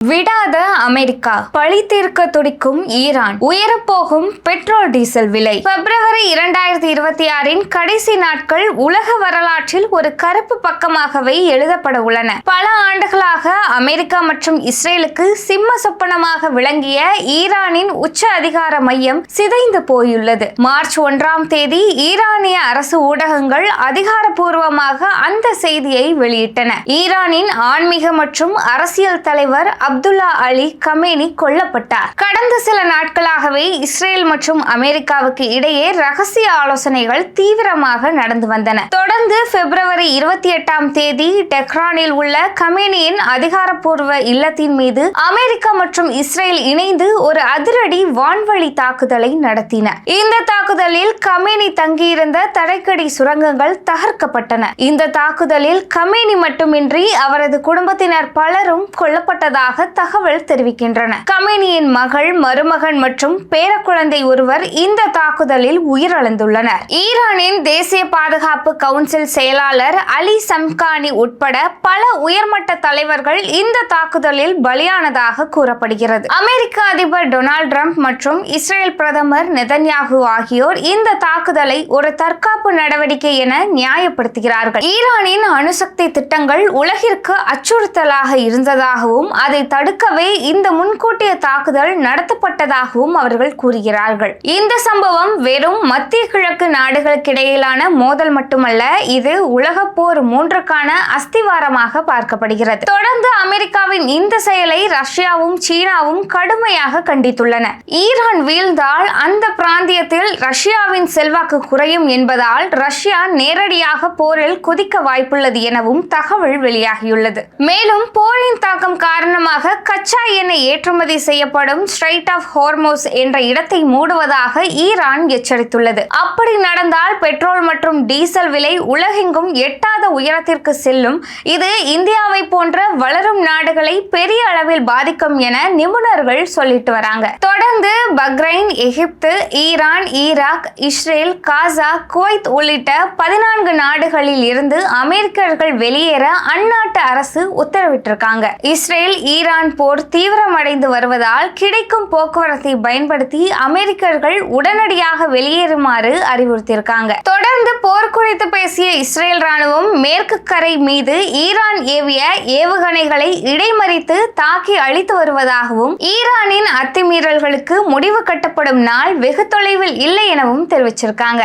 விடாத அமெரிக்கா, பழி தீர்க்க துடிக்கும் ஈரான், உயரப்போகும் பெட்ரோல் டீசல் விலை. பிப்ரவரி 2026 கடைசி நாட்கள் உலக வரலாற்றில் ஒரு கருப்பு பக்கமாகவே எழுதப்பட உள்ளன. பல ஆண்டுகளாக அமெரிக்கா மற்றும் இஸ்ரேலுக்கு சிம்ம சொப்பனமாக விளங்கிய ஈரானின் உச்ச அதிகார மையம் சிதைந்து போயுள்ளது. மார்ச் 1ஆம் தேதி ஈரானிய அரசு ஊடகங்கள் அதிகாரப்பூர்வமாக அந்த செய்தியை வெளியிட்டன. ஈரானின் ஆன்மீக மற்றும் அரசியல் தலைவர் அப்துல்லா அலி கமேனி கொல்லப்பட்டார். கடந்த சில நாட்களாகவே இஸ்ரேல் மற்றும் அமெரிக்காவுக்கு இடையே ரகசிய ஆலோசனைகள் தீவிரமாக நடந்து வந்தன. தொடர்ந்து பிப்ரவரி 28ஆம் தேதி டெஹ்ரானில் உள்ள கமேனியின் அதிகாரப்பூர்வ இல்லத்தின் மீது அமெரிக்கா மற்றும் இஸ்ரேல் இணைந்து ஒரு அதிரடி வான்வழி தாக்குதலை நடத்தின. இந்த தாக்குதலில் கமேனி தங்கியிருந்த தரைக்கடி சுரங்கங்கள் தகர்க்கப்பட்டன. இந்த தாக்குதலில் கமேனி மட்டுமின்றி அவரது குடும்பத்தினர் பலரும் கொல்லப்பட்டதாக தகவல் தெரிவிக்கின்றன. கமேனியின் மகள், மருமகன் மற்றும் பேரக்குழந்தை ஒருவர் இந்த தாக்குதலில் உயிரிழந்துள்ளனர். ஈரானின் தேசிய பாதுகாப்பு கவுன்சில் செயலாளர் அலி சம்கானி உட்பட பல உயர்மட்ட தலைவர்கள் இந்த தாக்குதலில் பலியானதாக கூறப்படுகிறது. அமெரிக்க அதிபர் டொனால்ட் ட்ரம்ப் மற்றும் இஸ்ரேல் பிரதமர் நெதன்யாகு ஆகியோர் இந்த தாக்குதலை ஒரு தற்காப்பு நடவடிக்கை என நியாயப்படுத்துகிறார்கள். ஈரானின் அணுசக்தி திட்டங்கள் உலகிற்கு அச்சுறுத்தலாக இருந்ததாகவும் அதை தடுக்கவே இந்த முன்கூட்டிய தாக்குதல் நடத்தப்பட்டதாகவும் அவர்கள் கூறுகிறார்கள். இந்த சம்பவம் வெறும் மத்திய கிழக்கு நாடுகளுக்கிடையிலான மோதல் மட்டுமல்ல, இது உலக போர் 3க்கான அஸ்திவாரமாக பார்க்கப்படுகிறது. தொடர்ந்து அமெரிக்காவின் இந்த செயலை ரஷ்யாவும் சீனாவும் கடுமையாக கண்டித்துள்ளன. ஈரான் வீழ்ந்தால் அந்த பிராந்தியத்தில் ரஷ்யாவின் செல்வாக்கு குறையும் என்பதால் ரஷ்யா நேரடியாக போரில் குதிக்க வாய்ப்புள்ளது எனவும் தகவல் வெளியாகியுள்ளது. மேலும் போரின் தாக்கம் காரணமாக கச்சா எண்ணெய் ஏற்றுமதி செய்யப்படும் ஸ்ட்ரெய்ட் ஆஃப் ஹோர்மோஸ் என்ற இடத்தை மூடுவதாக ஈரான் எச்சரித்துள்ளது. அப்படி நடந்தால் பெட்ரோல் மற்றும் டீசல் விலை உலகெங்கும் எட்டாத உயரத்திற்கு செல்லும். இது இந்தியாவை போன்ற வளரும் நாடுகளை பெரிய அளவில் பாதிக்கும் என நிபுணர்கள் சொல்லிட்டு வராங்க. தொடர்ந்து பஹ்ரைன், எகிப்து, ஈரான், ஈராக், இஸ்ரேல், காசா, குவைத் உள்ளிட்ட 14 நாடுகளில் இருந்து அமெரிக்கர்கள் வெளியேற அந்நாட்டு அரசு உத்தரவிட்டிருக்காங்க. இஸ்ரேல் ஈரான் போர் தீவிரமடைந்து வருவதால் கிடைக்கும் போக்குவரத்தை பயன்படுத்தி அமெரிக்கர்கள் உடனடியாக வெளியேறுமாறு அறிவுறுத்தியிருக்காங்க. தொடர்ந்து போர் குறித்து பேசிய இஸ்ரேல் ராணுவம் மேற்கு கரை மீது ஈரான் ஏவிய ஏவுகணைகளை இடைமறித்து தாக்கி அழித்து வருவதாகவும் ஈரானின் அத்துமீறல்களுக்கு முடிவு கட்டப்படும் நாள் வெகு தொலைவில் இல்லை எனவும் தெரிவிச்சிருக்காங்க.